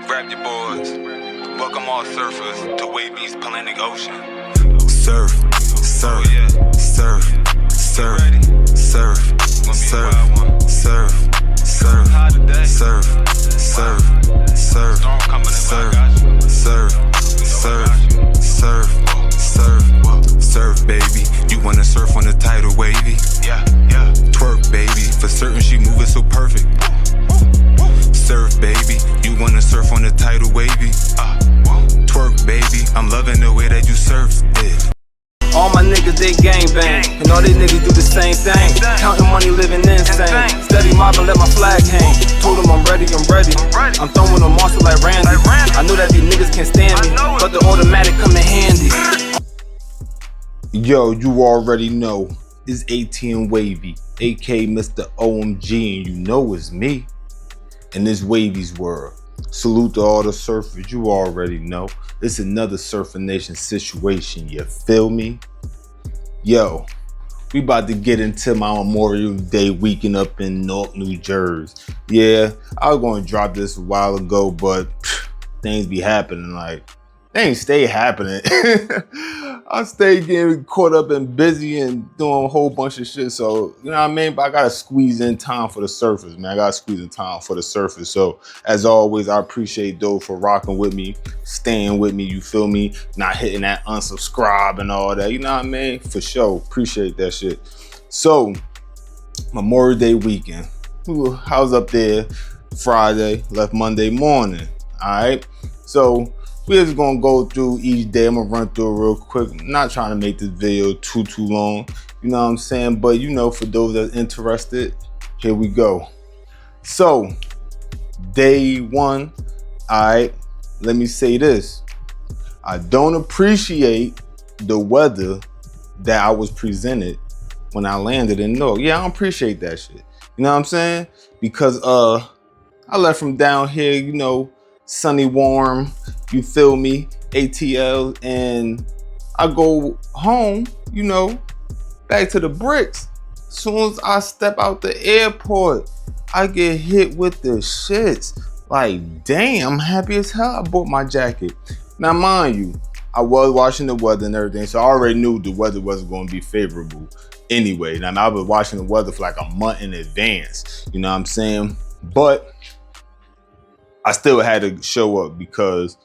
Grab your boards. Welcome all surfers to Wavvy's Atlantic Ocean. Surf, surf, surf, surf, surf, surf, surf, surf, surf, surf, surf, surf, surf, surf, surf, surf, baby. You wanna surf on the title, Wavy? Yeah. Twerk, baby. For certain, she moving so perfect. Surf, baby. You wanna surf on the title, Wavy? Twerk, baby. I'm loving the way that you surf it. All my niggas, they gangbang, and all they niggas do the same thing. Counting money, living insane. Steady mobbing, let my flag hang. Told them I'm ready. I'm throwing them monster like Randy. I know that these niggas can't stand me, but the automatic come in handy. Yo, you already know. It's 18 Wavy, aka Mr. OMG, and you know it's me. In this Wavy's world. Salute to all the surfers, you already know. It's another Surfer Nation situation, you feel me? Yo, we about to get into my Memorial Day weekend up in Newark, New Jersey. Yeah, I was going to drop this a while ago, but things be happening like, things stay happening. I stay getting caught up and busy and doing a whole bunch of shit. So, you know what I mean? But I got to squeeze in time for the surfers, man. I got to squeeze in time for the surfers. So, as always, I appreciate those for rocking with me, staying with me, you feel me? Not hitting that unsubscribe and all that, you know what I mean? For sure, appreciate that shit. So, Memorial Day weekend. Ooh, I was up there Friday, left Monday morning, all right? So, we're just gonna go through each day. I'm gonna run through it real quick. I'm not trying to make this video too long, you know what I'm saying? But you know, for those that are interested, here we go. So, day one, all right, let me say this. I don't appreciate the weather that I was presented when I landed in Newark. Yeah, I don't appreciate that shit. You know what I'm saying? Because I left from down here, you know, sunny, warm, you feel me, ATL, and I go home, you know, back to the bricks. As soon as I step out the airport, I get hit with the shits. Like, damn, I'm happy as hell I bought my jacket. Now, mind you, I was watching the weather and everything, so I already knew the weather wasn't going to be favorable anyway. Now, I was watching the weather for like a month in advance, you know what I'm saying? But I still had to show up because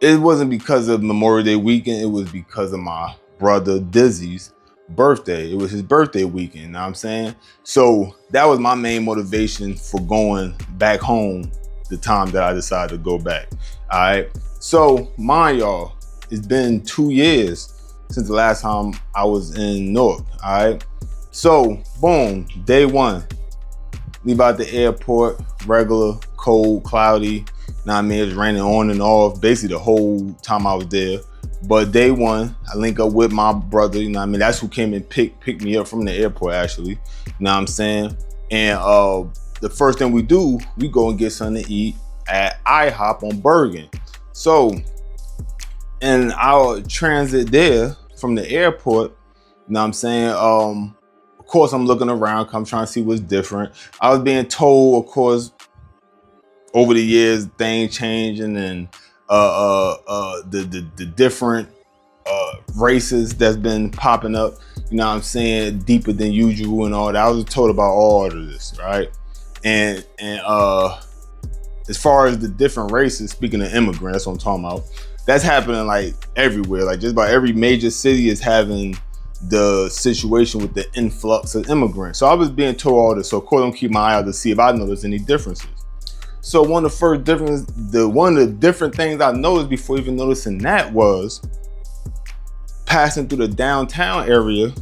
it wasn't because of Memorial Day weekend. It was because of my brother Dizzy's birthday. It was his birthday weekend, you know what I'm saying? So that was my main motivation for going back home the time that I decided to go back, all right? So mind y'all, it's been 2 years since the last time I was in Newark, all right? So boom, day one, leave out the airport, regular, cold, cloudy. Know what I mean? It was raining on and off basically the whole time I was there. But day one, I link up with my brother, you know what I mean? That's who came and picked me up from the airport, actually. You know what I'm saying? And the first thing we do, we go and get something to eat at IHOP on Bergen. So, and our transit there from the airport, you know what I'm saying? Of course, I'm looking around, I'm trying to see what's different. I was being told, of course, over the years, things changing and the different races that's been popping up, you know what I'm saying, deeper than usual and all that. I was told about all of this, right? And as far as the different races, speaking of immigrants, that's what I'm talking about, that's happening like everywhere. Like just about every major city is having the situation with the influx of immigrants. So I was being told all this. So of course I'm keeping my eye out to see if I notice any differences. So one of the different things I noticed before even noticing that was passing through the downtown area, you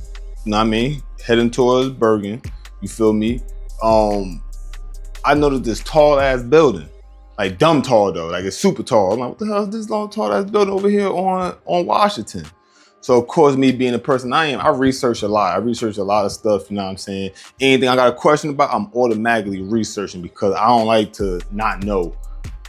know what I mean? Heading towards Bergen, you feel me? I noticed this tall ass building, like dumb tall though, like it's super tall. I'm like, what the hell is this long tall ass building over here on Washington? So of course, me being the person I am, I research a lot. I research a lot of stuff, you know what I'm saying? Anything I got a question about, I'm automatically researching because I don't like to not know.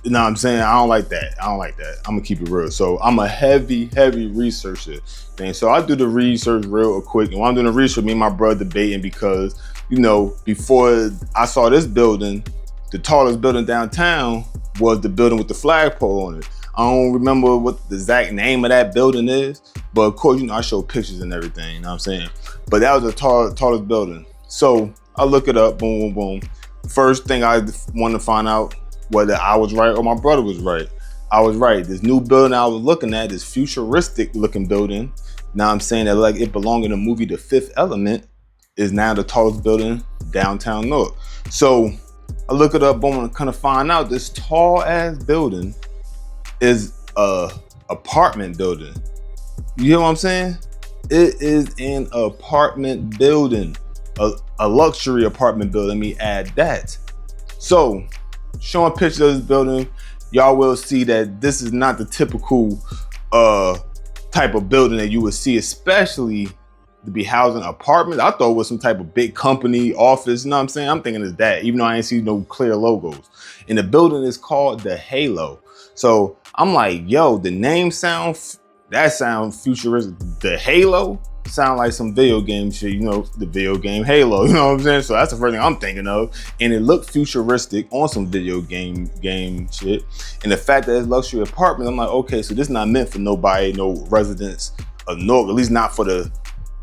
You know what I'm saying? I don't like that. I'm gonna keep it real. So I'm a heavy researcher. And so I do the research real quick. And when I'm doing the research, me and my brother debating because, you know, before I saw this building, the tallest building downtown was the building with the flagpole on it. I don't remember what the exact name of that building is, but of course, you know, I show pictures and everything, you know what I'm saying? But that was the tallest building. So I look it up, boom, boom, boom. First thing I wanted to find out whether I was right or my brother was right. I was right. This new building I was looking at, this futuristic looking building, now I'm saying that like it belonged in the movie The Fifth Element, is now the tallest building downtown Newark. So I look it up, boom, and kind of find out this tall ass building is a apartment building. You hear what I'm saying? It is an apartment building, a luxury apartment building. Let me add that. So showing pictures of this building, y'all will see that this is not the typical type of building that you would see, especially to be housing apartments. I thought it was some type of big company office, you know what I'm saying? I'm thinking it's that, even though I ain't see no clear logos. And the building is called the Halo. So I'm like, yo, the name sounds futuristic. The Halo sound like some video game shit, you know, the video game Halo, you know what I'm saying? So that's the first thing I'm thinking of. And it looked futuristic on some video game shit. And the fact that it's luxury apartment, I'm like, okay, so this is not meant for nobody, no residents of Newark, at least not for the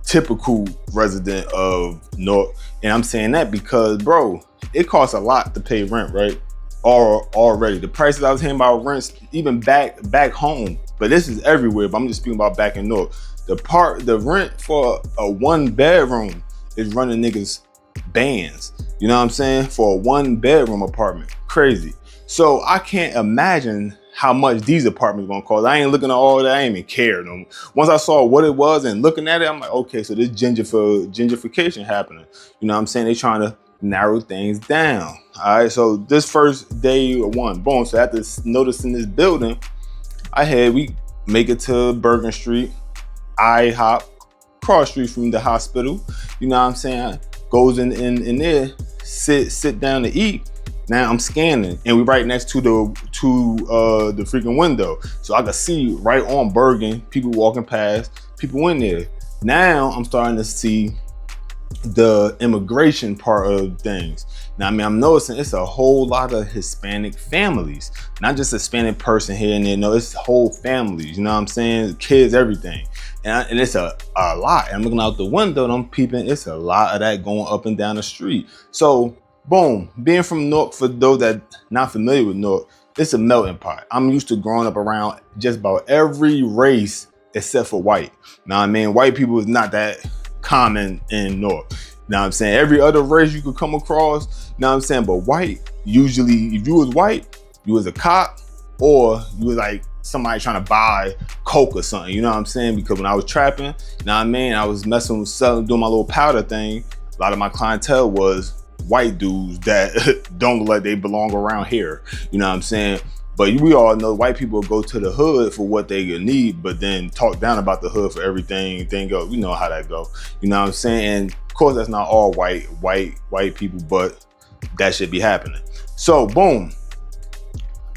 typical resident of Newark. And I'm saying that because, bro, it costs a lot to pay rent, right? Or already the prices I was hearing about rents, even back home, but this is everywhere. But I'm just speaking about back in Newark. The rent for a 1-bedroom is running niggas bands. You know what I'm saying? For a 1-bedroom apartment, crazy. So I can't imagine how much these apartments gonna cost. I ain't looking at all that. I ain't even care. Once I saw what it was and looking at it, I'm like, okay, so this gentrification happening. You know what I'm saying? They trying to narrow things down. All right, so this first day one, boom. So after noticing this building, we make it to Bergen Street, IHOP, cross street from the hospital. You know what I'm saying? Goes in there, sit down to eat. Now I'm scanning, and we right next to the freaking window, so I can see right on Bergen, people walking past, people in there. Now I'm starting to see the immigration part of things. Now, I mean, I'm noticing it's a whole lot of Hispanic families, not just a Hispanic person here and there. No, it's whole families. You know what I'm saying? Kids, everything, and it's a lot. And I'm looking out the window and I'm peeping. It's a lot of that going up and down the street. So, boom, being from Newark, for those that not familiar with Newark, it's a melting pot. I'm used to growing up around just about every race except for white. Now, I mean, white people is not that common in Newark. Now I'm saying every other race you could come across, now I'm saying, but white, usually if you was white, you was a cop or you was like somebody trying to buy coke or something, you know what I'm saying? Because when I was trapping, you know what I mean, I was messing with selling, doing my little powder thing. A lot of my clientele was white dudes that don't look like they belong around here, you know what I'm saying? But we all know white people go to the hood for what they need, but then talk down about the hood for everything. We know how that go. You know what I'm saying? And of course, that's not all white people, but that should be happening. So boom,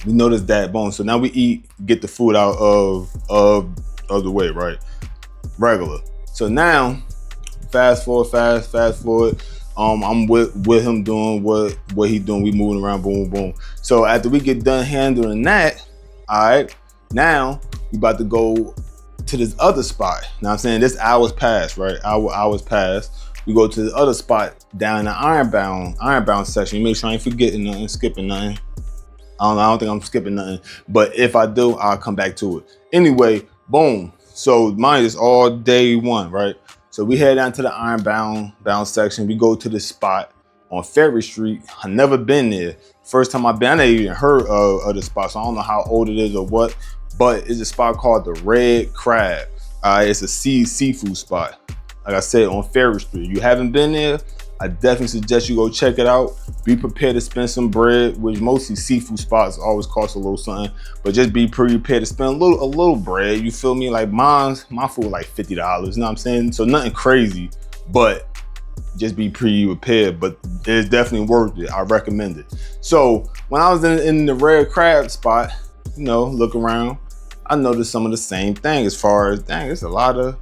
we noticed that, boom. So now we get the food out of the way, right? Regular. So now, fast forward. I'm with him doing what he doing. We moving around, boom, boom. So after we get done handling that, all right, now we about to go to this other spot. Now I'm saying this hours passed, right? Hours passed. We go to the other spot down in the Ironbound section. You make sure I ain't forgetting nothing, skipping nothing. I don't think I'm skipping nothing. But if I do, I'll come back to it. Anyway, boom. So mine is all day one, right? So we head down to the Ironbound section. We go to the spot on Ferry Street. I've never been there. First time I've been, I never even heard of the spot, so I don't know how old it is or what, but it's a spot called the Red Crab. It's a seafood spot. Like I said, on Ferry Street. You haven't been there, I definitely suggest you go check it out. Be prepared to spend some bread, which mostly seafood spots always cost a little something, but just be prepared to spend a little bread. You feel me? Like my food was like $50, you know what I'm saying? So nothing crazy, but just be prepared. But it's definitely worth it. I recommend it. So when I was in the Red Crab spot, you know, look around, I noticed some of the same thing as far as, dang, it's a lot of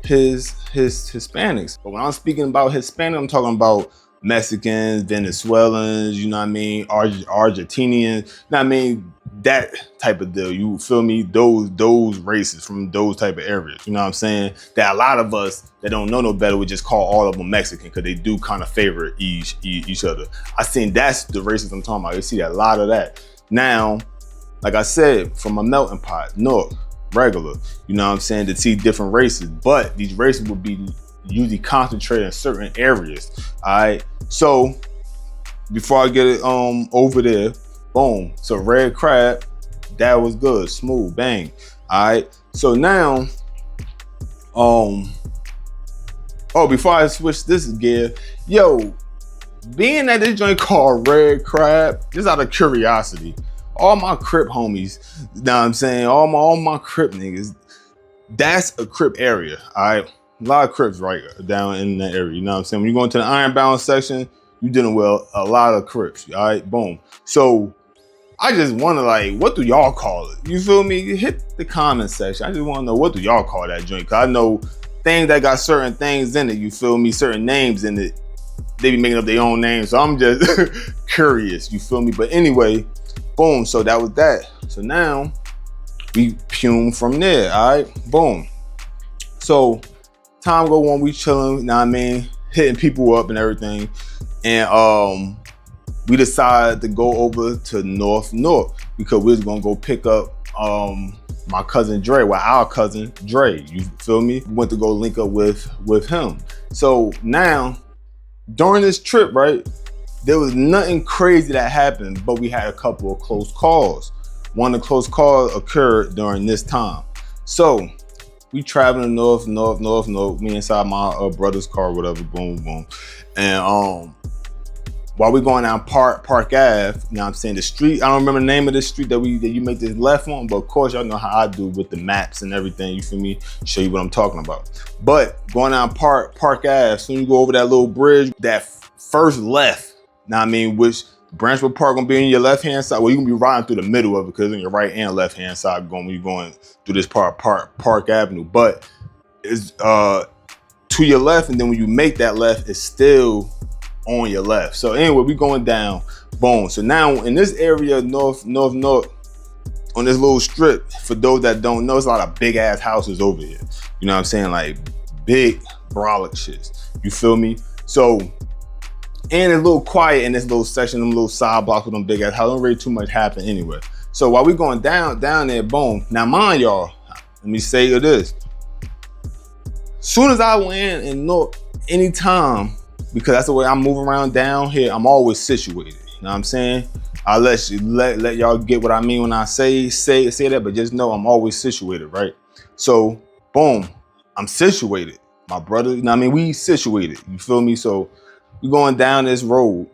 his Hispanics. But when I'm speaking about Hispanic, I'm talking about Mexicans, Venezuelans, you know what I mean, Argentinians, you know what I mean, that type of deal, you feel me? Those races from those type of areas, you know what I'm saying? That a lot of us that don't know no better would just call all of them Mexican because they do kind of favor each other. I seen that's the races I'm talking about. You see a lot of that. Now, like I said, from a melting pot, Newark, regular, you know what I'm saying, to see different races, but these races would be usually concentrated in certain areas. All right, so before I get it over there, boom, so red crab, that was good, smooth, bang. All right, so now oh, before I switch this gear, yo, being at this joint called Red Crab, just out of curiosity, all my Crip homies, you know what I'm saying, all my Crip niggas, that's a Crip area, all right? A lot of Crips right down in that area, you know what I'm saying? When you go into the Ironbound section, you dealing with a lot of Crips, all right? Boom. So I just wonder, like, what do y'all call it? You feel me? Hit the comment section. I just want to know, what do y'all call that joint? Because I know things that got certain things in it, you feel me? Certain names in it, they be making up their own names. So I'm just curious, you feel me? But anyway, boom, so that was that. So now we pume from there, all right? Boom. So time go on, we chilling, you know what I mean? Hitting people up and everything. And we decided to go over to North because we was gonna go pick up my cousin Dre, our cousin Dre, you feel me? We went to go link up with him. So now, during this trip, right, there was nothing crazy that happened, but we had a couple of close calls. One of the close calls occurred during this time. So we traveling north, me inside my brother's car, whatever, boom, boom. And while we going down Park Ave, you know what I'm saying, the street, I don't remember the name of this street that you make this left on, but of course y'all know how I do with the maps and everything, you feel me? Show you what I'm talking about. But going down Park Ave, soon you go over that little bridge, that first left, you know what I mean, which Branchwood Park gonna be on your left-hand side. Well, you can be riding through the middle of it because on your right and left-hand side when you're going through this Park Avenue. But it's to your left, and then when you make that left, it's still on your left. So anyway, we going down, boom. So now in this area, north, on this little strip, for those that don't know, it's a lot of big ass houses over here. You know what I'm saying? Like big brolic shits. You feel me? So, and it's a little quiet in this little section, them little side blocks with them big ass houses. Don't really too much happen anyway. So while we going down there, boom. Now mind y'all, let me say this. Soon as I went in North, anytime, because that's the way I'm moving around down here, I'm always situated. You know what I'm saying? I'll let y'all get what I mean when I say that, but just know I'm always situated, right? So, boom, I'm situated. My brother, you know what I mean? We situated, you feel me? So we going down this road.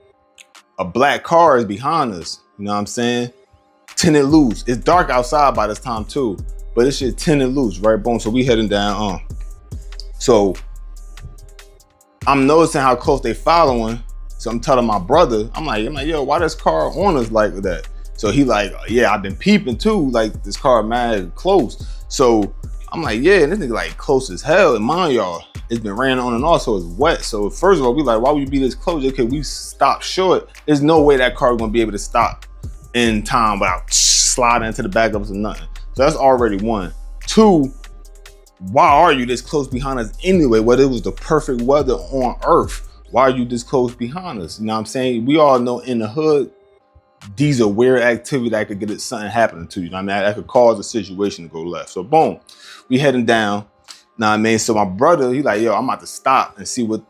A black car is behind us, you know what I'm saying? Tinted loose. It's dark outside by this time too, but this shit tinted loose, right? Boom, so we heading down. So I'm noticing how close they following. So I'm telling my brother, I'm like, yo, why this car on us like that? So he like, yeah, I've been peeping too. Like this car mad close. So I'm like, yeah, this nigga like close as hell. And mind y'all, it's been raining on and off, so it's wet. So first of all, we like, why would you be this close? Okay, we stopped short. There's no way that car gonna be able to stop in time without sliding into the back of us or nothing. So that's already one. Two, why are you this close behind us anyway? Whether it was the perfect weather on earth, why are you this close behind us? You know what I'm saying? We all know in the hood, these are weird activity that could get something happening to you. You know what I mean? That could cause a situation to go left. So boom, we heading down. You know what I mean? So my brother, he like, yo, I'm about to stop and see what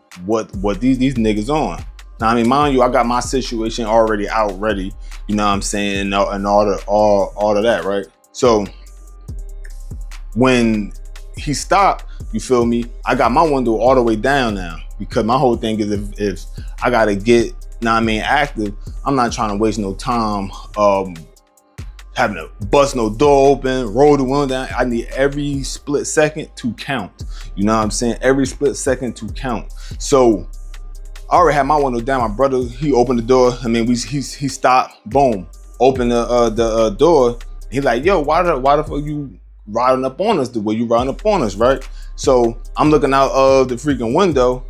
these niggas on. Now, I mean, mind you, I got my situation already out ready. You know what I'm saying? And all of that, right? So when he stopped, you feel me? I got my window all the way down now because my whole thing is if I gotta get, know what I mean, active, I'm not trying to waste no time having to bust no door open, roll the window down. I need every split second to count. You know what I'm saying? Every split second to count. So I already had my window down. My brother, he opened the door. I mean, he stopped, boom, opened the door. He like, yo, why the fuck you riding up on us the way you riding up on us, right? So I'm looking out of the freaking window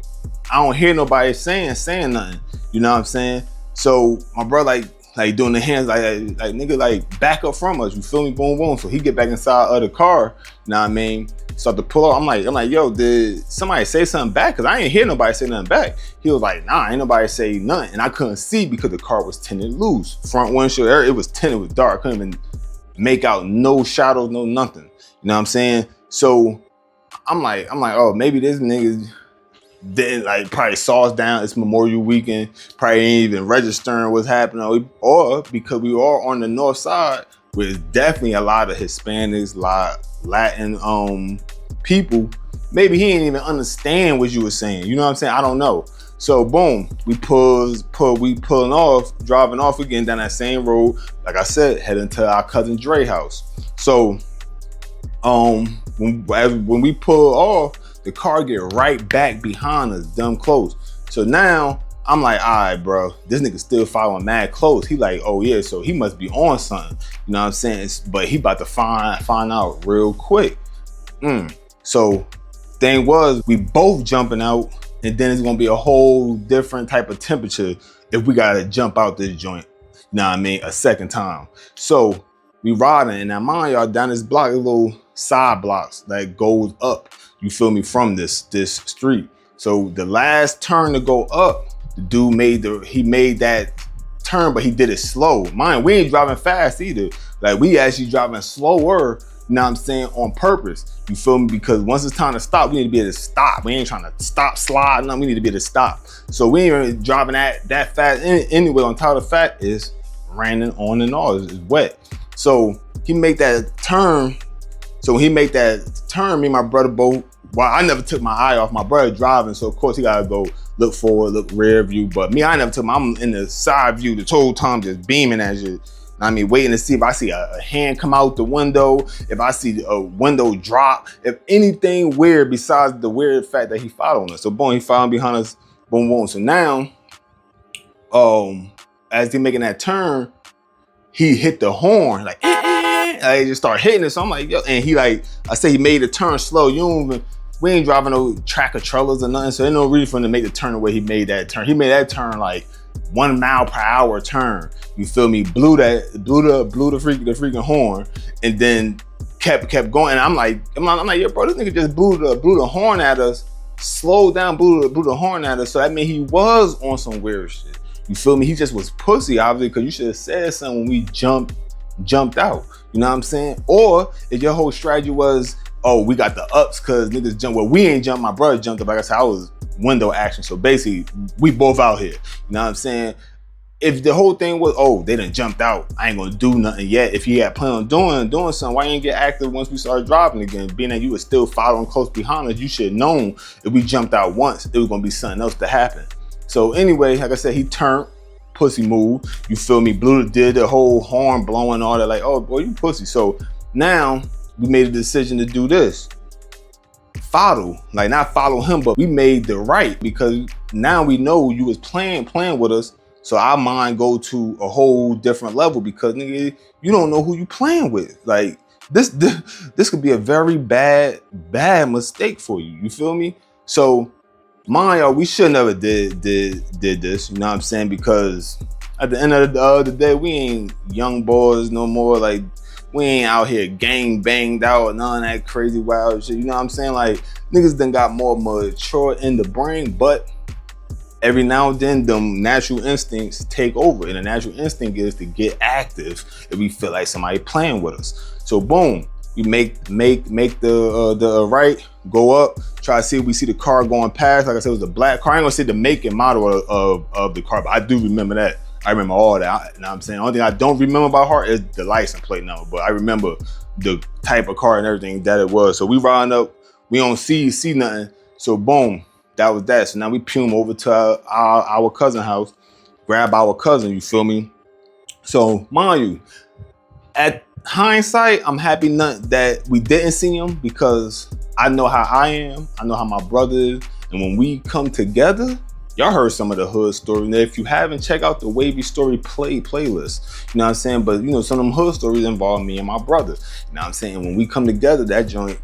I don't hear nobody saying nothing. You know what I'm saying? So my brother like doing the hands like nigga like back up from us. You feel me? Boom boom. So he get back inside of the car. You know what I mean? Start to pull up. I'm like, yo, did somebody say something back? Cause I ain't hear nobody say nothing back. He was like, nah, ain't nobody say nothing. And I couldn't see because the car was tinted loose. Front windshield, it was tinted, it was dark. I couldn't even make out no shadows, no nothing. You know what I'm saying? So I'm like, oh, maybe this nigga didn't like probably saw us down. It's Memorial Weekend, probably ain't even registering what's happening, or because we are on the north side, where there's definitely a lot of Hispanics, a lot Latin people. Maybe he didn't even understand what you were saying. You know what I'm saying? I don't know. So boom, we pulling off, driving off again down that same road. Like I said, heading to our cousin Dre house. So when we pull off, the car get right back behind us, dumb close. So now I'm like, all right, bro, this nigga still following mad close. He like, oh yeah, so he must be on something. You know what I'm saying? But he about to find out real quick. So thing was, we both jumping out, and then it's gonna be a whole different type of temperature if we gotta jump out this joint. You know what I mean? A second time. So we riding, and now mind y'all, down this block, little side blocks that goes up. You feel me? From this street. So the last turn to go up, the dude made that turn, but he did it slow. Mind, we ain't driving fast either. Like we actually driving slower. You know what I'm saying? On purpose. You feel me? Because once it's time to stop, we need to be able to stop. We ain't trying to stop, slide, nothing. We need to be able to stop. So we ain't really driving that fast. Anyway, on top of the fact is raining on and off. It's wet. So he made that turn. So when he made that turn, me and my brother both, well, I never took my eye off. My brother driving, so of course he gotta go look forward, look rear view. But me, I never took I'm in the side view the whole time, just beaming at you. I mean, waiting to see if I see a hand come out the window, if I see a window drop, if anything weird besides the weird fact that he following us. So boom, he following behind us, boom, boom. So now, as he making that turn, he hit the horn, like, I just start hitting it. So I'm like, yo, and he like, I say he made the turn slow. We ain't driving no tractor trailers or nothing. So ain't no reason for him to make the turn the way he made that turn. He made that turn like 1 mile per hour turn. You feel me? Blew the freaking horn, and then kept going. And I'm like, yo, bro, this nigga just blew the horn at us. Slowed down, blew the horn at us. So that means he was on some weird shit. You feel me? He just was pussy, obviously, because you should have said something when we jumped out. You know what I'm saying? Or if your whole strategy was, oh, we got the ups because niggas jump. Well, we ain't jumped. My brother jumped up. Like I said, I was window action. So basically, we both out here. You know what I'm saying? If the whole thing was, oh, they done jumped out, I ain't gonna do nothing yet. If he had planned on doing something, why you ain't get active once we started driving again? Being that you were still following close behind us, you should have known if we jumped out once, it was gonna be something else to happen. So anyway, like I said, he turned, pussy move. You feel me? Did the whole horn blowing, all that, like, oh boy, you pussy. So now we made a decision to do this. Not follow him, but we made the right, because now we know you was playing with us. So our mind go to a whole different level, because nigga, you don't know who you playing with. Like this could be a very bad mistake for you. You feel me? So mind y'all, we should never did this. You know what I'm saying? Because at the end of the day, we ain't young boys no more. Like we ain't out here gang banged out and none of that crazy wild shit. You know what I'm saying? Like niggas done got more mature in the brain, but every now and then them natural instincts take over, and the natural instinct is to get active if we feel like somebody playing with us. So boom, we make the right, go up, try to see if we see the car going past. Like I said, it was a black car. I ain't gonna say the make and model of the car, but I do remember that. I remember all that. You know what I'm saying? The only thing I don't remember by heart is the license plate number, but I remember the type of car and everything that it was. So we riding up, we don't see nothing. So boom, that was that. So now we pume over to our cousin house, grab our cousin, you feel me? So mind you, at hindsight, I'm happy that we didn't see him, because I know how I am, I know how my brother is, and when we come together, y'all heard some of the hood story. Now, if you haven't, check out the Wavvy story playlist. You know what I'm saying? But you know, some of them hood stories involve me and my brother. You know what I'm saying? When we come together, that joint,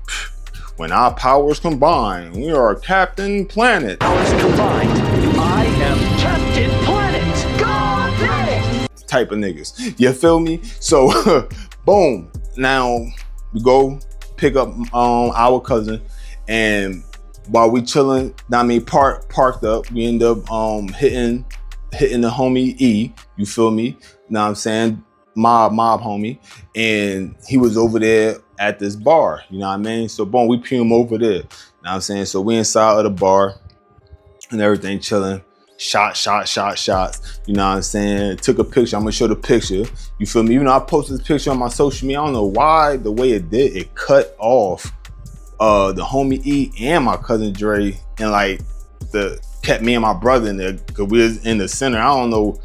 When our powers combine, we are Captain Planet. Powers combined, I am Captain Planet. God damn it! Type of niggas. You feel me? So, boom. Now we go pick up our cousin, and while we chilling, parked up, we end up hitting the homie E. You feel me? Know what I'm saying? Mob homie, and he was over there at this bar. You know what I mean? So boom, we pee him over there. You know what I'm saying? So we inside of the bar and everything, chilling. Shots. You know what I'm saying? Took a picture. I'm gonna show the picture. You feel me? Even though I posted this picture on my social media, I don't know why the way it did, it cut off the homie E and my cousin Dre, and like kept me and my brother in there because we was in the center. I don't know.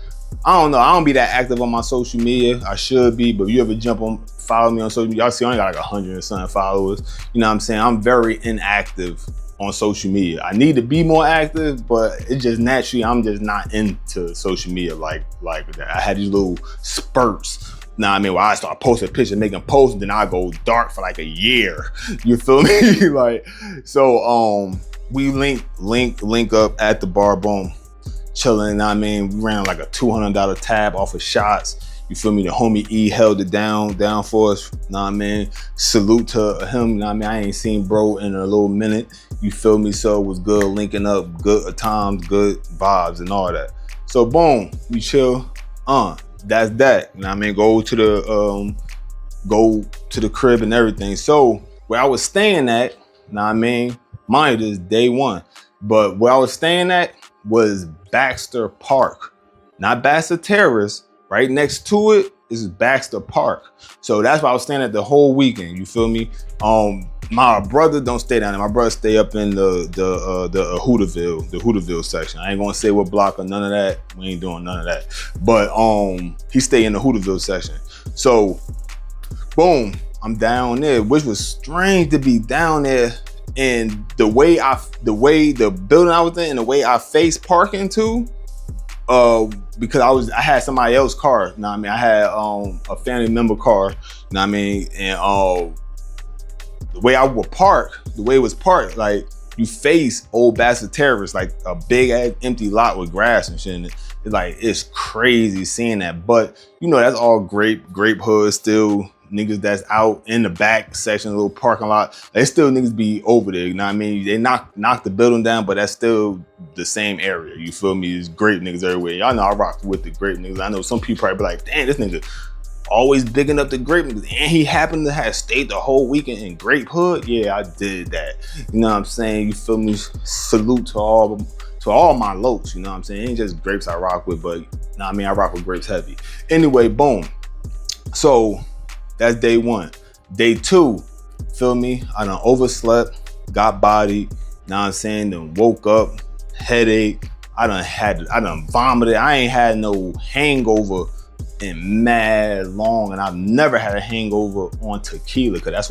I don't be that active on my social media. I should be, but if you ever follow me on social media, y'all see I only got like 100 and something followers. You know what I'm saying? I'm very inactive on social media. I need to be more active, but it's just naturally, I'm just not into social media like that. I had these little spurts. Nah, I mean, where I start posting pictures, making posts, and then I go dark for like a year. You feel me? Like, so we link up at the bar, boom, chilling. I mean, we ran like a $200 tab off of shots. You feel me? The homie E held it down for us. Know what I mean? Salute to him. Know what I mean? I ain't seen bro in a little minute. You feel me? So it was good linking up, good times, good vibes and all that. So boom, we chill. That's that. You know what I mean? Go to the crib and everything. So where I was staying at, know what I mean? Mind you, this day one. But where I was staying at was Baxter Park. Not Baxter Terrace. Right next to it is Baxter Park. So that's why I was staying at the whole weekend. You feel me? My brother don't stay down there. My brother stay up in the Hooterville section. I ain't gonna say what block or none of that. We ain't doing none of that. But he stay in the Hooterville section. So boom, I'm down there, which was strange to be down there. And the way the building I was in and the way I faced parking too, because I had somebody else's car. You know what I mean? I had a family member car. You know what I mean? And the way I would park, the way it was parked, like you face Old Baxter Terrace, like a big ass empty lot with grass and shit in it. It's like, it's crazy seeing that. But you know, that's all grape hood still. Niggas that's out in the back section, a little parking lot, they still niggas be over there. You know what I mean? They knock the building down, but that's still the same area. You feel me? There's grape niggas everywhere. Y'all know I rock with the grape niggas. I know some people probably be like, damn, this nigga always bigging up the grape niggas. And he happened to have stayed the whole weekend in Grape Hood. Yeah, I did that. You know what I'm saying? You feel me? Salute to all my locs. You know what I'm saying? It ain't just grapes I rock with, but I mean, I rock with grapes heavy. Anyway, boom. So that's day one. Day two, feel me? I done overslept, got bodied, know what I'm saying? Then woke up, headache. I done vomited. I ain't had no hangover in mad long, and I've never had a hangover on tequila, cause that's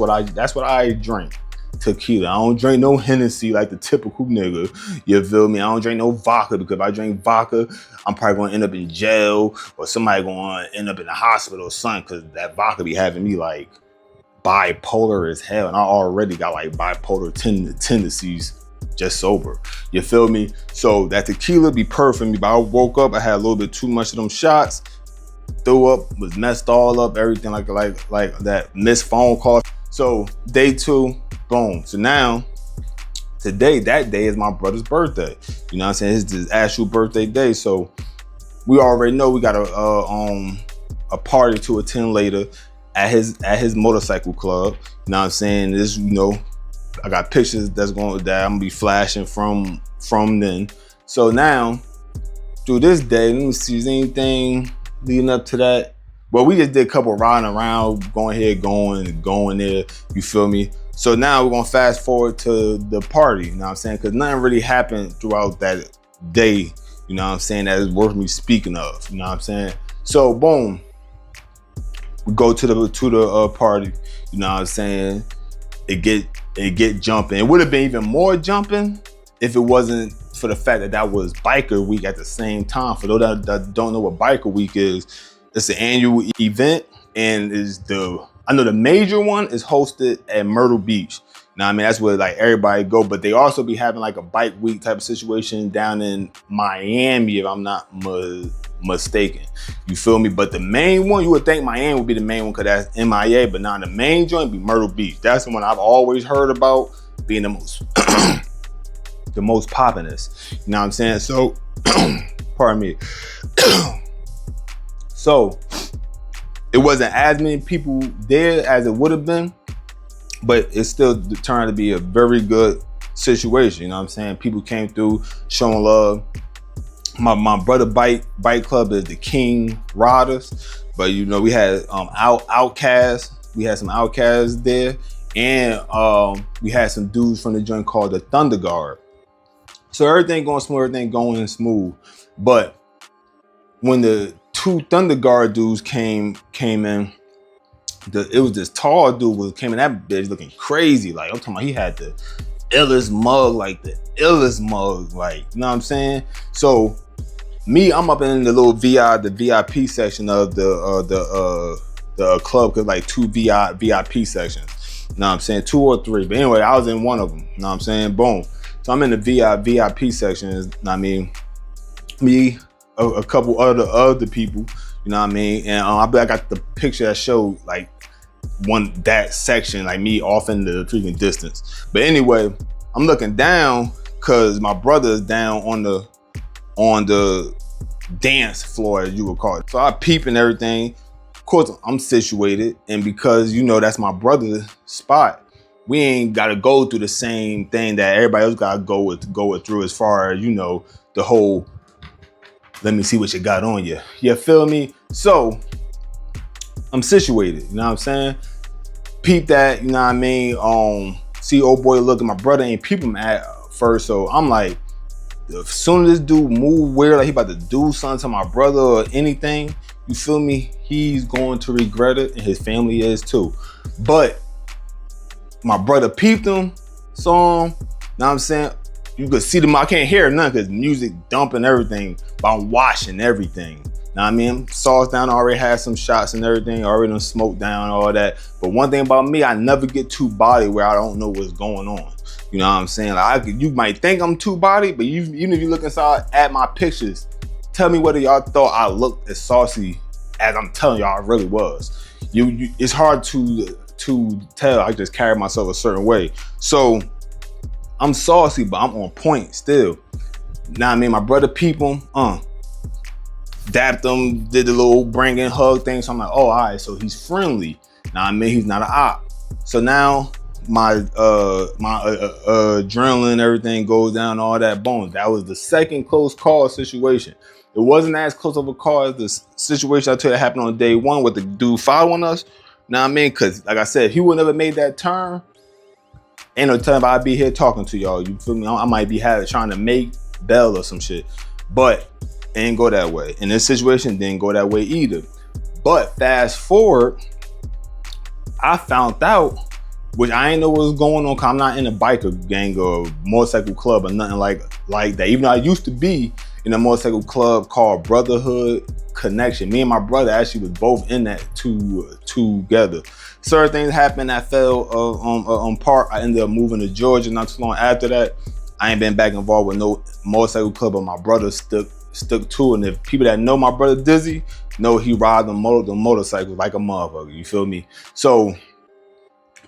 what I drink. Tequila. I don't drink no Hennessy like the typical nigga. You feel me? I don't drink no vodka, because if I drink vodka, I'm probably gonna end up in jail, or somebody gonna end up in the hospital or something, because that vodka be having me like bipolar as hell, and I already got like bipolar tendencies just sober. You feel me? So that tequila be perfect me, but I woke up, I had a little bit too much of them shots, threw up, was messed all up, everything like that missed phone call. So day two, boom. So now, that day is my brother's birthday. You know what I'm saying? It's his actual birthday day. So we already know we got a party to attend later at his motorcycle club. You know what I'm saying? This, you know, I got pictures that I'm gonna be flashing from then. So now, through this day, let me see, is anything leading up to that? Well, we just did a couple riding around, going there, you feel me? So now we're gonna fast forward to the party, you know what I'm saying? Cause nothing really happened throughout that day, you know what I'm saying, that is worth me speaking of, you know what I'm saying? So boom, we go to the party, you know what I'm saying? It get jumping. It would have been even more jumping if it wasn't for the fact that was Biker Week at the same time. For those that don't know what Biker Week is, it's an annual event, and I know the major one is hosted at Myrtle Beach. Now, I mean, that's where like everybody go, but they also be having like a bike week type of situation down in Miami, if I'm not mistaken. You feel me? But the main one, you would think Miami would be the main one because that's MIA, but now the main joint be Myrtle Beach. That's the one I've always heard about being the most the most poppin'est. You know what I'm saying? So, pardon me. So, it wasn't as many people there as it would have been, but it still turned out to be a very good situation. You know what I'm saying? People came through showing love. My brother bike club is the King Riders, but you know we had Outcasts. We had some Outcasts there, and we had some dudes from the joint called the Thunder Guard. So everything going smooth. But when the two Thunder Guard dudes came in, it was this tall dude came in that bitch looking crazy. Like I'm talking about, he had the illest mug, like you know what I'm saying? So me, I'm up in the little the VIP section of the club, cause like two VIP sections. You know what I'm saying? 2 or 3. But anyway, I was in one of them. You know what I'm saying? Boom. So I'm in the VIP section. I mean, me, a couple other people. You know what I mean? And I got the picture that showed like that section, like me off in the freaking distance. But anyway, I'm looking down because my brother is down on the dance floor, as you would call it. So I peep and everything. Of course, I'm situated, and because you know that's my brother's spot, we ain't got to go through the same thing that everybody else got to go through as far as, you know, the whole, let me see what you got on you. You feel me? So I'm situated, you know what I'm saying? Peep that, you know what I mean? See old boy looking, my brother ain't peep him at first, so I'm like, as soon as this dude move weird, like he about to do something to my brother or anything, you feel me? He's going to regret it, and his family is too. But my brother peeped him, saw him, know what I'm saying? You could see them, I can't hear none because music dumping everything, but I'm watching everything. Know what I mean? Sauce down, already had some shots and everything, already done smoked down, all that. But one thing about me, I never get too body where I don't know what's going on. You know what I'm saying? Like you might think I'm too body, but even if you look inside at my pictures, tell me whether y'all thought I looked as saucy as I'm telling y'all I really was. It's hard to tell. I just carry myself a certain way. So I'm saucy, but I'm on point still. Now I mean, my brother peep him, dapped him, did the little bring in hug thing. So I'm like, oh, all right, so he's friendly. Now I mean, he's not an op. So now my adrenaline, everything goes down, all that bones. That was the second close call situation. It wasn't as close of a call as the situation I told you happened on day 1 with the dude following us. Now I mean, cause like I said, if he would never made that turn, ain't no time I'd be here talking to y'all. You feel me? I might be trying to make bail or some shit, but it ain't go that way. And this situation didn't go that way either. But fast forward, I found out, which I ain't know what was going on, cause I'm not in a biker gang or motorcycle club or nothing like that. Even though I used to be in a motorcycle club called Brotherhood Connection. Me and my brother actually was both in that together. Certain things happened that fell on part. I ended up moving to Georgia not too long after that. I ain't been back involved with no motorcycle club, but my brother stuck to it. And if people that know my brother Dizzy know he ride the motorcycles like a motherfucker. You feel me? So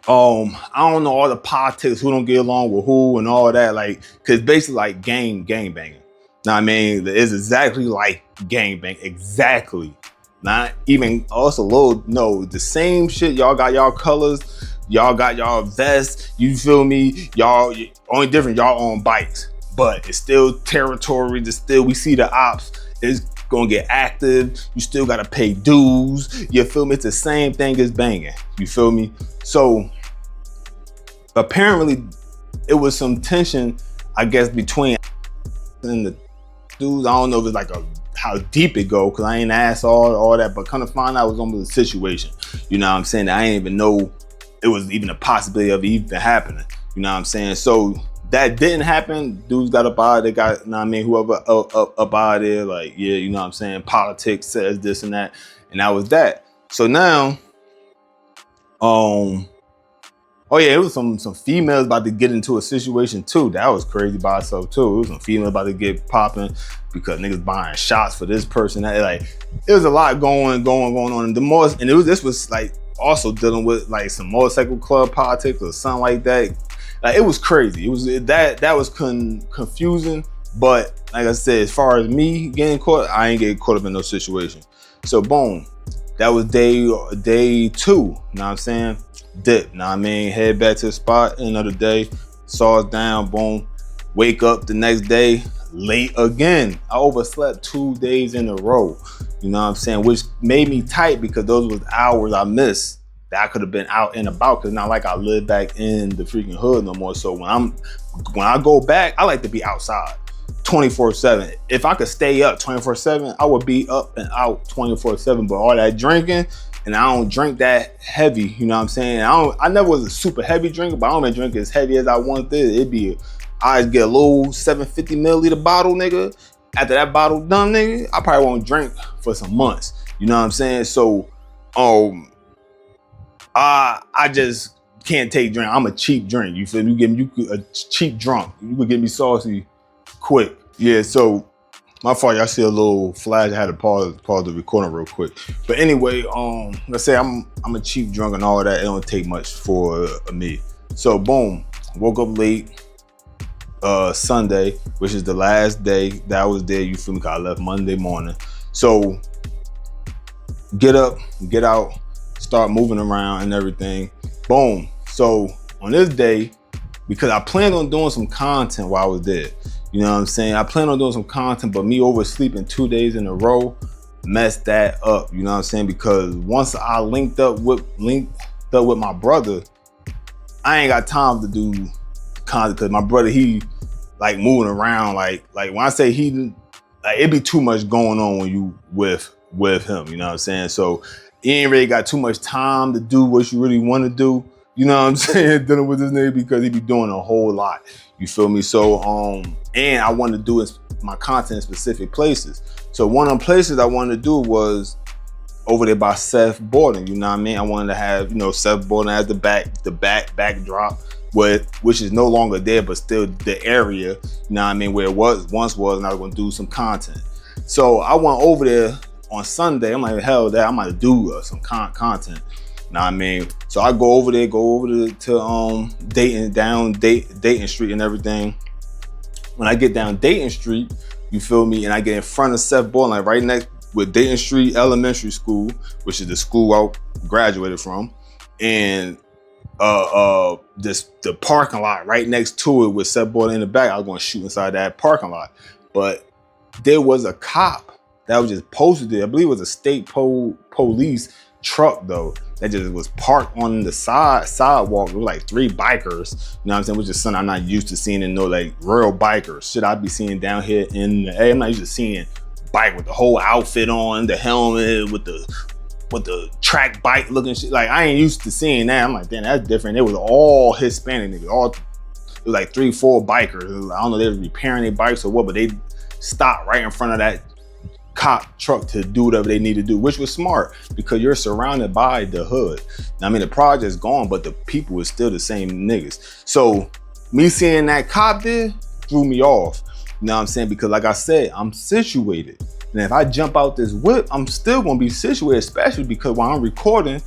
I don't know all the politics, who don't get along with who and all that, like, cause basically like gang banging. Now I mean, it's exactly like gang bang, exactly. Not even also the same shit. Y'all got y'all colors, y'all got y'all vests. You feel me? Y'all only different. Y'all on bikes, but it's still territory. We see the ops. It's gonna get active. You still gotta pay dues. You feel me? It's the same thing as banging. You feel me? So apparently, it was some tension, I guess, between and the dudes. I don't know if it's like how deep it go, because I ain't asked all that, but kind of find out it was almost a situation. You know what I'm saying? I ain't even know it was even a possibility of it even happening. You know what I'm saying? So that didn't happen. Dudes got up out of there, got, you know what I mean, whoever up out of there, like, yeah, you know what I'm saying? Politics says this and that. And that was that. So now, Oh yeah, it was some females about to get into a situation too. That was crazy by itself too. It was some females about to get popping because niggas buying shots for this person. Like, it was a lot going on. And this was like also dealing with like some motorcycle club politics or something like that. Like, it was crazy. It was that was confusing. But like I said, as far as me getting caught, I ain't getting caught up in no situation. So boom, that was day 2. You know what I'm saying? Dip, know what I mean? Head back to the spot another day, saw us down, boom. Wake up the next day, late again. I overslept 2 days in a row, you know what I'm saying? Which made me tight because those was hours I missed that I could have been out and about, because not like I live back in the freaking hood no more. So when I go back, I like to be outside 24/7. If I could stay up 24/7, I would be up and out 24/7. But all that drinking, and I don't drink that heavy, you know what I'm saying? I never was a super heavy drinker, but I don't even drink as heavy as I wanted it. I'd get a little 750 milliliter bottle, nigga. After that bottle done, nigga, I probably won't drink for some months. You know what I'm saying? So, I just can't take drink. I'm a cheap drink. You feel me? You a cheap drunk. You could get me saucy quick. Yeah, so my fault, y'all see a little flash. I had to pause the recording real quick. But anyway, let's say I'm a cheap drunk and all that. It don't take much for me. So boom, woke up late Sunday, which is the last day that I was there. You feel me? 'Cause I left Monday morning. So get up, get out, start moving around and everything. Boom. So on this day, because I planned on doing some content while I was there. You know what I'm saying? I planned on doing some content, but me oversleeping 2 days in a row messed that up. You know what I'm saying? Because once I linked up with my brother, I ain't got time to do content because my brother, he like moving around. Like when I say it be too much going on when you with him. You know what I'm saying? So you ain't really got too much time to do what you really want to do. You know what I'm saying? Dealing with this nigga because he be doing a whole lot. You feel me? So, and I wanted to do my content in specific places. So one of the places I wanted to do was over there by Seth Borden. You know what I mean? I wanted to have, Seth Borden as the backdrop, which is no longer there, but still the area, you know what I mean, where it once was, and I was going to do some content. So I went over there on Sunday. I'm like, hell, I'm going to do some content. Know what I mean? So I go over to Dayton Street and everything. When I get down Dayton Street, you feel me? And I get in front of Seth Borden, like right next with Dayton Street Elementary School, which is the school I graduated from. And the parking lot right next to it with Seth Borden in the back. I was going to shoot inside that parking lot. But there was a cop that was just posted there. I believe it was a state police truck though, that just was parked on the sidewalk. It was like 3 bikers, you know what I'm saying, which is something I'm not used to seeing in no like real bikers. Shit I'd be seeing down here in the I'm not used to seeing bike with the whole outfit on, the helmet, with the track bike looking shit. Like, I ain't used to seeing that. I'm like, damn, that's different. It was all Hispanic niggas. It was like 3-4 bikers. I don't know, they was repairing their bikes or what, but they stopped right in front of that cop truck to do whatever they need to do, which was smart because you're surrounded by the hood. I mean, the project's gone, but the people is still the same niggas. So me seeing that cop there threw me off. You know what I'm saying? Because like I said, I'm situated. And if I jump out this whip, I'm still gonna be situated, especially because while I'm recording,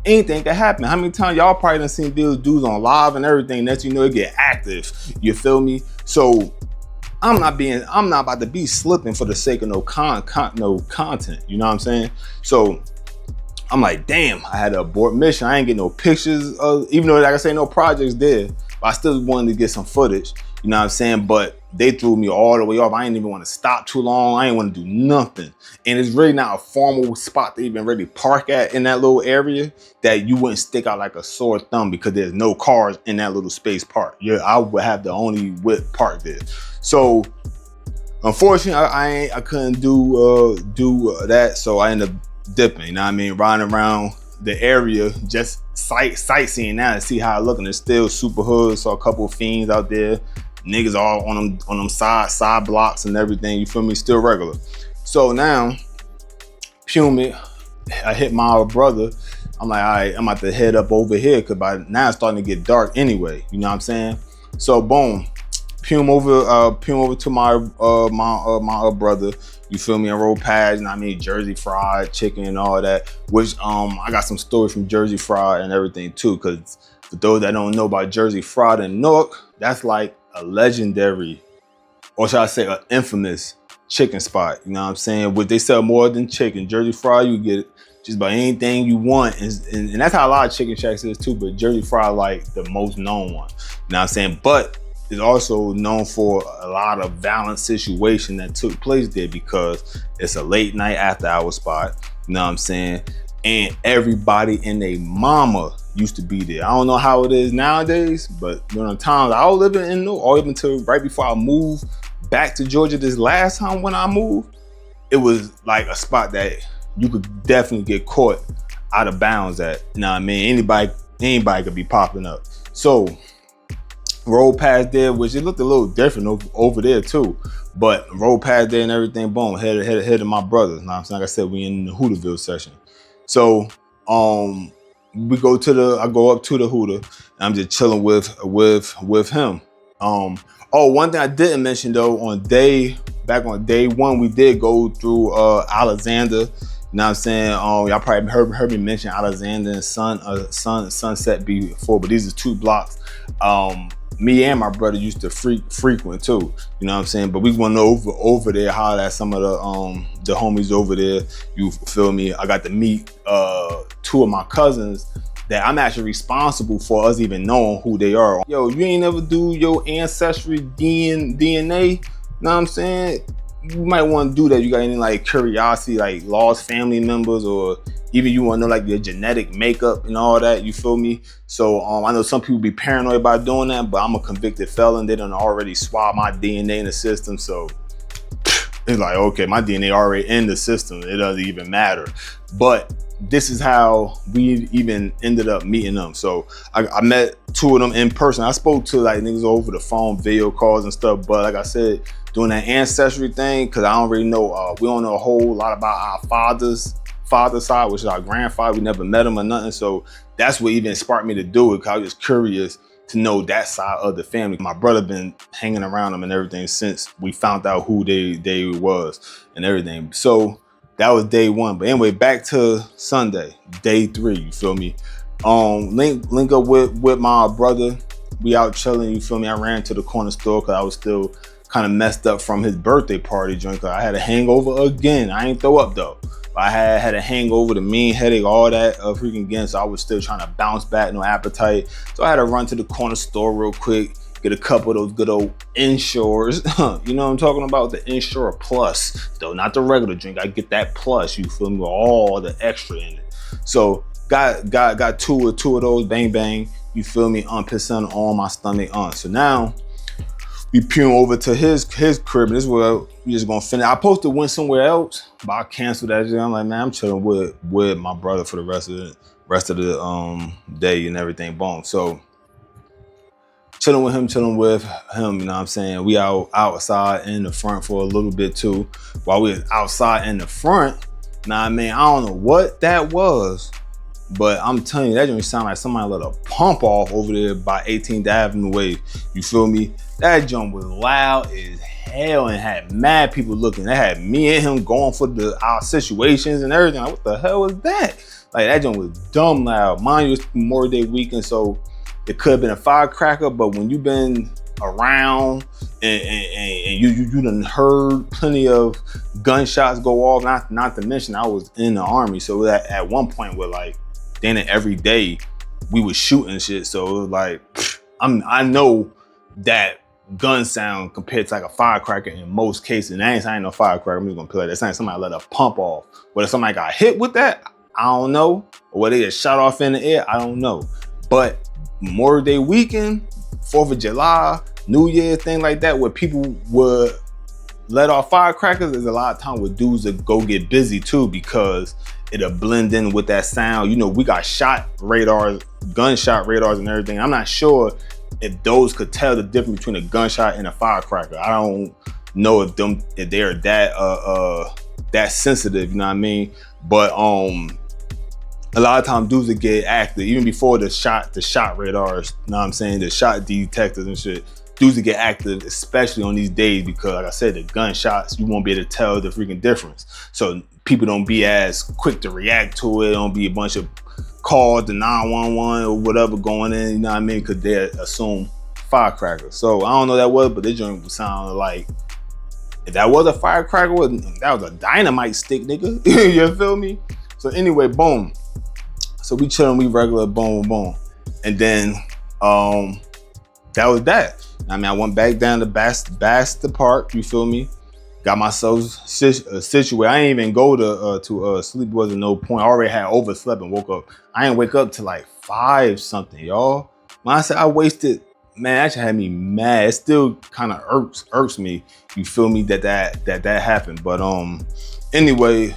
anything can happen. How many times y'all probably done seen these dudes on live and everything that it get active. You feel me? So I'm not about to be slipping for the sake of no content. You know what I'm saying? So I'm like, damn, I had to abort mission. I ain't get no pictures of, even though like I say, no projects there, but I still wanted to get some footage. You know what I'm saying? But they threw me all the way off. I didn't even want to stop too long. I didn't want to do nothing. And it's really not a formal spot to even really park at in that little area that you wouldn't stick out like a sore thumb because there's no cars in that little space park. Yeah, I would have the only whip parked there. So unfortunately, I couldn't do that. So I ended up dipping, you know what I mean? Riding around the area, just sightseeing now to see how it looking. It's still super hood. Saw a couple of fiends out there. Niggas all on them side blocks and everything. You feel me? Still regular. So now, Pumet, I hit my brother. I'm like, all right, I'm about to head up over here because by now it's starting to get dark anyway. You know what I'm saying? So boom, pume over to my brother. You feel me? And roll past, and I mean Jersey fried chicken and all that. Which I got some stories from Jersey fried and everything too. Because for those that don't know about Jersey fried in Newark, that's like a legendary, or should I say, an infamous chicken spot. You know what I'm saying? But they sell more than chicken. Jersey fried, you get just about anything you want, and that's how a lot of chicken shacks is too. But Jersey fried like the most known one. You know what I'm saying? But it's also known for a lot of violent situation that took place there because it's a late night after hour spot. You know what I'm saying? And everybody and their mama used to be there. I don't know how it is nowadays, but during the times I was living in Newark, or even until right before I moved back to Georgia this last time when I moved, it was like a spot that you could definitely get caught out of bounds at. You know what I mean? Anybody could be popping up. So roll past there, which it looked a little different over there too. But roll past there and everything, boom, head to my brothers. You know what I'm saying? Like I said, we in the Hooterville section. So I go up to the Hooter, and I'm just chilling with him. One thing I didn't mention though, back on day one, we did go through Alexander. You know what I'm saying? Y'all probably heard me mention Alexander and Sunset before, but these are 2 blocks. Me and my brother used to frequent too. You know what I'm saying? But we went over there, holler at some of the homies over there. You feel me? I got to meet 2 of my cousins that I'm actually responsible for us even knowing who they are. Yo, you ain't never do your ancestry DNA? You know what I'm saying? You might want to do that. You got any like curiosity, like lost family members, or even you want to know like your genetic makeup and all that, you feel me? So I know some people be paranoid about doing that, but I'm a convicted felon. They done already swab my DNA in the system. So it's like, okay, my DNA already in the system. It doesn't even matter. But this is how we even ended up meeting them. So I met 2 of them in person. I spoke to like niggas over the phone, video calls and stuff. But like I said, doing that ancestry thing, because I don't really know, we don't know a whole lot about our father's side, which is our grandfather. We never met him or nothing. So that's what even sparked me to do it, because I was just curious to know that side of the family. My brother been hanging around them and everything since we found out who they was and everything. So that was day 1. But anyway, back to Sunday, day 3, you feel me? Link up with my brother. We out chilling, you feel me? I ran to the corner store because I was still kind of messed up from his birthday party joint, because I had a hangover again. I ain't throw up though. But I had a hangover, the mean headache, all that freaking again. So I was still trying to bounce back, no appetite. So I had to run to the corner store real quick, get a couple of those good old Ensures. You know what I'm talking about? The Ensure Plus, though, not the regular drink. I get that Plus, you feel me, with all the extra in it. So got two of those, bang bang, you feel me, piss something on my stomach on. So now we pume over to his crib, and this is where we just gonna finish. I supposed to went somewhere else, but I canceled that. I'm like, man, I'm chilling with my brother for the rest of the day and everything. Boom. So chilling with him, you know what I'm saying? We outside in the front for a little bit too. While we was outside in the front, nah, man, I don't know what that was, but I'm telling you, that didn't sound like somebody let a pump off over there by 18th Avenue way. You feel me? That jump was loud as hell and had mad people looking. That had me and him going for our situations and everything. Like, what the hell was that? Like, that jump was dumb loud. Mine was Memorial Day weekend, so it could have been a firecracker, but when you've been around and you done heard plenty of gunshots go off, not to mention I was in the Army, so that at one point we're like, then every day we was shooting shit, so it was like, I know that gun sound compared to like a firecracker in most cases, and I ain't no firecracker, I'm just gonna play that. That's somebody let a pump off. Whether somebody got hit with that, I don't know, or whether they get shot off in the air, I don't know. But Memorial Day weekend, 4th of July, New Year, thing like that, where people would let off firecrackers, there's a lot of time where dudes that go get busy too, because it'll blend in with that sound. You know, we got shot radars, gunshot radars and everything. I'm not sure if those could tell the difference between a gunshot and a firecracker. I don't know if they're that sensitive, you know what I mean? But a lot of times dudes that get active, even before the shot radars, you know what I'm saying, the shot detectors and shit, dudes that get active, especially on these days, because like I said, the gunshots, you won't be able to tell the freaking difference. So people don't be as quick to react to it, don't be a bunch of calls to 911 or whatever going in, you know what I mean, because they assume firecrackers. So I don't know what that was, but this joint would sound like, if that was a firecracker, that was a dynamite stick, nigga. You feel me? So anyway, boom. So we chilling, we regular, boom, boom. And then that was that. I mean, I went back down to Baxter Park, you feel me? Got myself situated. I ain't even go to sleep, wasn't no point. I already had overslept and woke up. I ain't wake up till like 5 something, y'all. When I said I wasted, man, that shit had me mad. It still kind of irks me, you feel me, that happened. But anyway,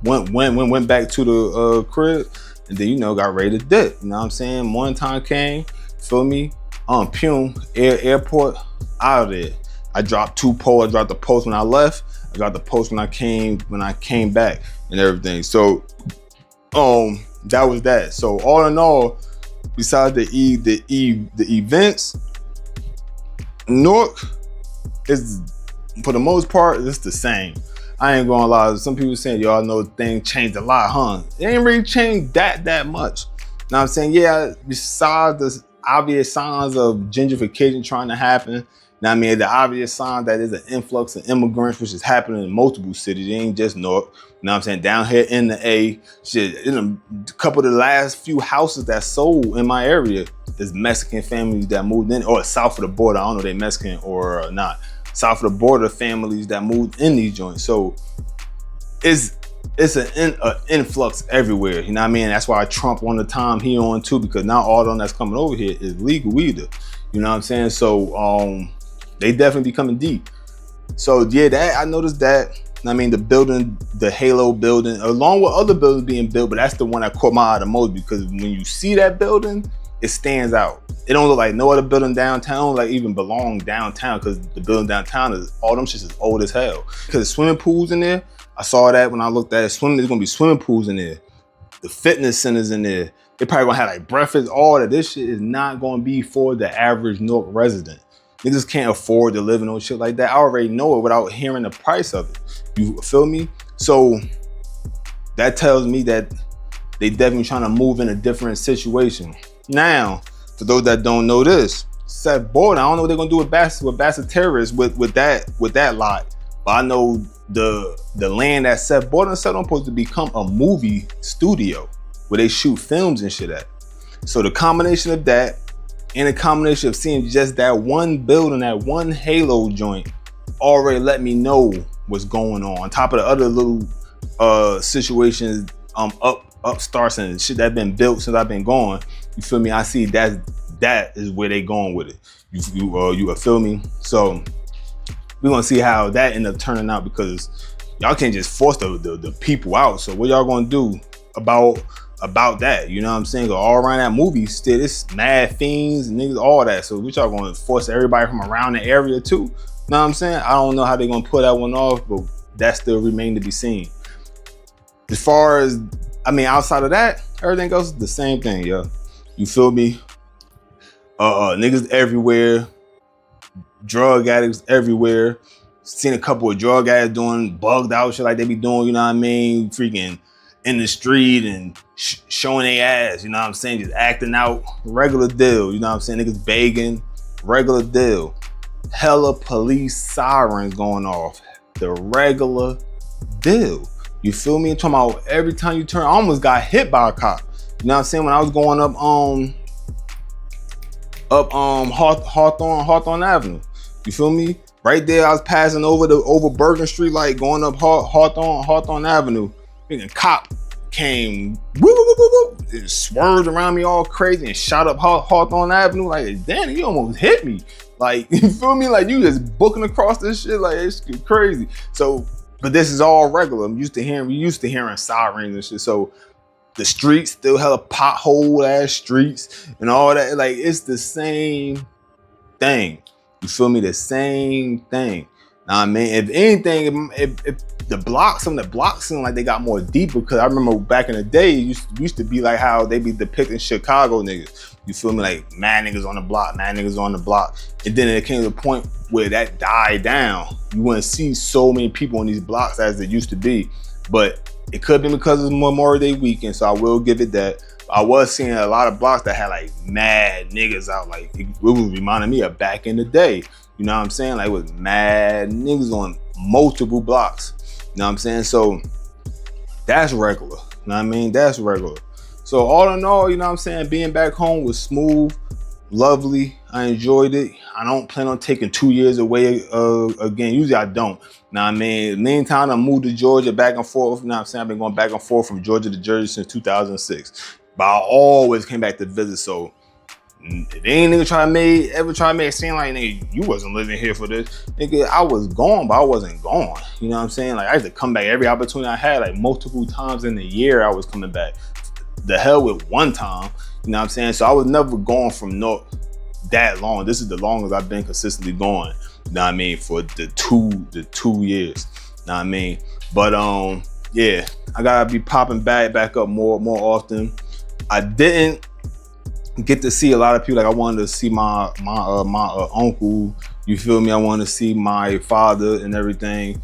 went back to the crib, and then, you know, got ready to dip. You know what I'm saying? Morning time came, feel me? Pune airport, out of there. I dropped 2 posts. I dropped the post when I left. I dropped the post when I came back and everything. So that was that. So all in all, besides the events, Newark is, for the most part, it's the same. I ain't gonna lie. Some people saying, y'all know things changed a lot, huh? It ain't really changed that much. Now I'm saying, yeah, besides the obvious signs of gentrification trying to happen, now I mean, the obvious sign that there's an influx of immigrants, which is happening in multiple cities. It ain't just Newark. You know what I'm saying? Down here in the A, shit, in a couple of the last few houses that sold in my area, there's Mexican families that moved in, or south of the border. I don't know if they Mexican or not. South of the border families that moved in these joints. So it's an influx everywhere. You know what I mean? That's why Trump on the time he on too, because not all of them that's coming over here is legal either. You know what I'm saying? So they definitely be coming deep. So yeah, that I noticed that. I mean, the building, the Halo building, along with other buildings being built, but that's the one that caught my eye the most, because when you see that building, it stands out. It don't look like no other building downtown, like even belong downtown, because the building downtown is, all them shits is old as hell. Because swimming pools in there, I saw that when I looked at it. There's gonna be swimming pools in there. The fitness centers in there. They probably gonna have like breakfast, all that. This shit is not gonna be for the average Newark resident. Niggas can't afford to live in no shit like that. I already know it without hearing the price of it. You feel me? So that tells me that they definitely trying to move in a different situation. Now, for those that don't know this, Seth Borden, I don't know what they're gonna do with Bassett Terrace with that lot. But I know the land that Seth Borden set on supposed to become a movie studio where they shoot films and shit at. So the combination of that and a combination of seeing just that one building, that one Halo joint, already let me know what's going on top of the other little situations, upstarts and shit that been built since I've been gone. You feel me? I see that is where they going with it. You feel me? So we're gonna see how that end up turning out, because y'all can't just force the people out. So what y'all gonna do about that? You know what I'm saying? All around that movie still, it's mad fiends and niggas, all that. So what y'all gonna force everybody from around the area too? You know what I'm saying? I don't know how they're gonna pull that one off, but that still remains to be seen. As far as, I mean, outside of that, everything else is the same thing, yo. You feel me? Niggas everywhere, drug addicts everywhere. Seen a couple of drug addicts doing bugged out shit like they be doing, you know what I mean? Freaking in the street and showing their ass, you know what I'm saying? Just acting out, regular deal, you know what I'm saying? Niggas begging, regular deal. Hella police sirens going off, the regular deal. You feel me? I'm talking about every time you turn, I almost got hit by a cop. You know what I'm saying? When I was going up Hawthorne Avenue. You feel me? Right there, I was passing over Bergen Street, like going up Hawthorne Avenue. Freaking cop came, whoop, whoop, whoop, whoop, it swerved around me all crazy and shot up Hawthorne Avenue. Like, damn, he almost hit me. Like, you feel me? Like, you just booking across this shit. Like, it's crazy. So, but this is all regular. We used to hearing sirens and shit. So the streets still hella pothole ass streets and all that. Like, it's the same thing. You feel me? The same thing. Now I mean, if anything, if the blocks, some of the blocks seem like they got more deeper, because I remember back in the day, it used to be like how they be depicting Chicago niggas. You feel me? Like mad niggas on the block, mad niggas on the block. And then it came to the point where that died down. You wouldn't see so many people on these blocks as it used to be. But it could be because it's Memorial Day weekend, so I will give it that. I was seeing a lot of blocks that had like mad niggas out. Like it was reminding me of back in the day. You know what I'm saying? Like it was mad niggas on multiple blocks. You know what I'm saying? So that's regular. You know what I mean? That's regular. So all in all, you know what I'm saying? Being back home was smooth, lovely. I enjoyed it. I don't plan on taking 2 years away again. Usually I don't. Now I mean, many times I moved to Georgia back and forth. You know what I'm saying? I've been going back and forth from Georgia to Jersey since 2006. But I always came back to visit. So if any nigga ever try to make it seem like, nigga, you wasn't living here for this. Nigga, I was gone, but I wasn't gone. You know what I'm saying? Like I used to come back every opportunity I had, like multiple times in the year I was coming back. The hell with one time, you know what I'm saying? So I was never gone from Newark that long. This is the longest I've been consistently going, you know what I mean, for the two years. You know what I mean? But yeah, I gotta be popping back up more often. I didn't get to see a lot of people. Like I wanted to see my uncle, you feel me? I wanted to see my father and everything.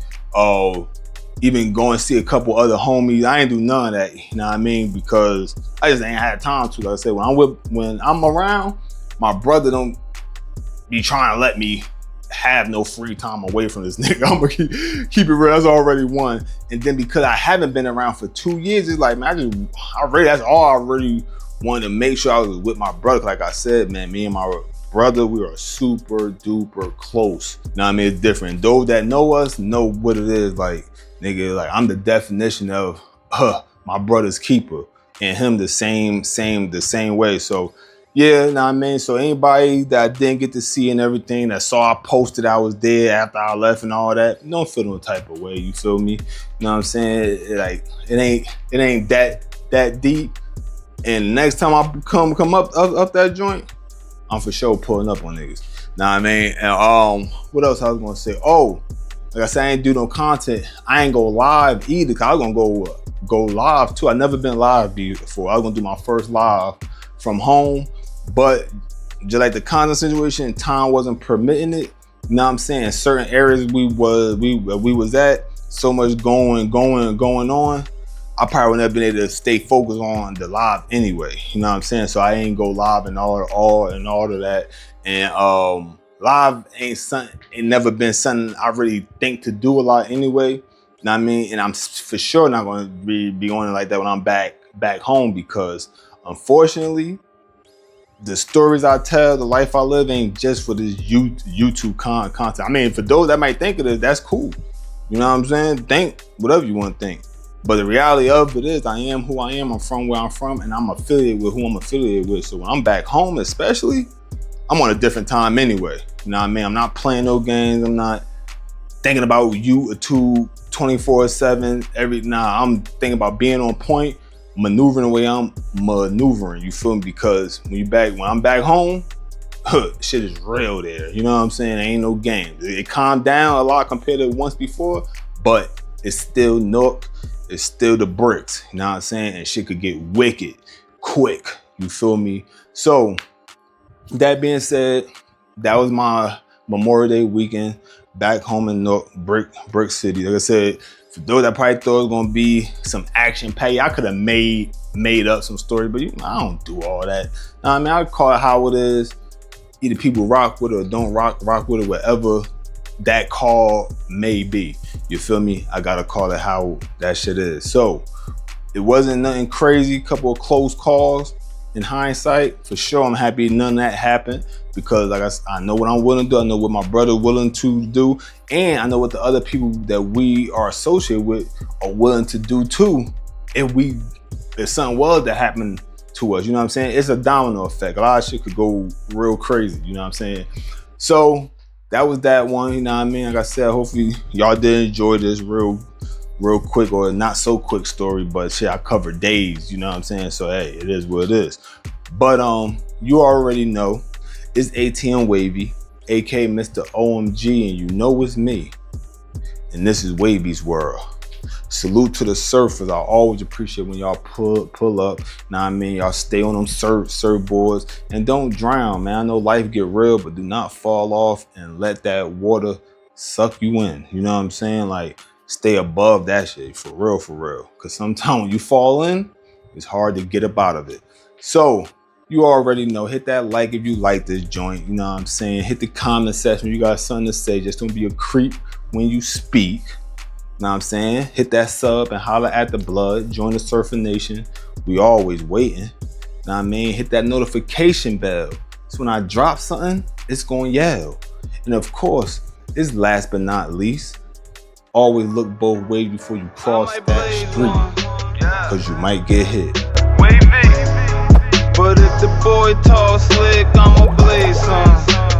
Even go and see a couple other homies. I ain't do none of that, you know what I mean? Because I just ain't had time to. Like I said, when I'm around, my brother don't be trying to let me have no free time away from this nigga. I'm gonna keep it real. That's already one. And then because I haven't been around for 2 years, it's like, man, that's all I really wanted to make sure I was with my brother. Like I said, man, me and my brother, we are super duper close. You know what I mean? It's different. Those that know us know what it is. Like, nigga, like I'm the definition of my brother's keeper, and him the same way. So yeah, know what I mean? So anybody that I didn't get to see and everything, that saw I posted I was there after I left and all that, don't feel no type of way, you feel me? You know what I'm saying? It ain't that deep. And next time I come up that joint, I'm for sure pulling up on niggas. Know what I mean? And what else I was gonna say? Oh, like I said, I ain't do no content. I ain't go live either, cause I was gonna go live too. I never been live before. I was gonna do my first live from home, but just like the content situation, time wasn't permitting it. You know what I'm saying? Certain areas we was at, so much going on. I probably would never been able to stay focused on the live anyway. You know what I'm saying? So I ain't go live and all of that. And live ain't never been something I really think to do a lot anyway. You know what I mean? And I'm for sure not gonna be on it like that when I'm back home, because unfortunately, the stories I tell, the life I live ain't just for this YouTube content. I mean, for those that might think of it, that's cool. You know what I'm saying? Think whatever you want to think. But the reality of it is I am who I am. I'm from where I'm from, and I'm affiliated with who I'm affiliated with. So when I'm back home, especially, I'm on a different time anyway. You know what I mean? I'm not playing no games. I'm not thinking about you 24/7. I'm thinking about being on point, maneuvering the way I'm maneuvering. You feel me? Because when I'm back home, shit is real there. You know what I'm saying? There ain't no game. It calmed down a lot compared to once before, but it's still Newark. It's still the bricks. You know what I'm saying? And shit could get wicked quick. You feel me? So that being said, that was my Memorial Day weekend back home in Newark, Brick City. Like I said, for those that probably thought it was gonna be some action pay, I could have made up some story, but I don't do all that. I mean, I call it how it is. Either people rock with it or don't rock with it, whatever that call may be. You feel me? I gotta call it how that shit is. So it wasn't nothing crazy, couple of close calls. In hindsight, for sure, I'm happy none of that happened, because like I know what I'm willing to do. I know what my brother willing to do, and I know what the other people that we are associated with are willing to do too. If something was to happen to us, you know what I'm saying? It's a domino effect. A lot of shit could go real crazy, you know what I'm saying? So that was that one, you know what I mean? Like I said, hopefully y'all did enjoy this real quick or not so quick story, but shit, I covered days, you know what I'm saying? So hey, it is what it is. But you already know it's ATM Wavy, aka Mr. OMG, and you know it's me. And this is Wavvy's world. Salute to the surfers. I always appreciate when y'all pull up. Know what I mean? Y'all stay on them surfboards and don't drown, man. I know life get real, but do not fall off and let that water suck you in. You know what I'm saying? Like, stay above that shit, for real, for real. Because sometimes when you fall in, it's hard to get up out of it. So, you already know, hit that like if you like this joint, you know what I'm saying? Hit the comment section if you got something to say. Just don't be a creep when you speak. Know what I'm saying? Hit that sub and holler at the blood. Join the Surfing Nation. We always waiting. Know what I mean? Hit that notification bell. So when I drop something, it's gonna yell. And of course, it's last but not least, always look both ways before you cross that street, cause you might get hit. Wavvy. But if the boy tall slick, I'ma blaze some.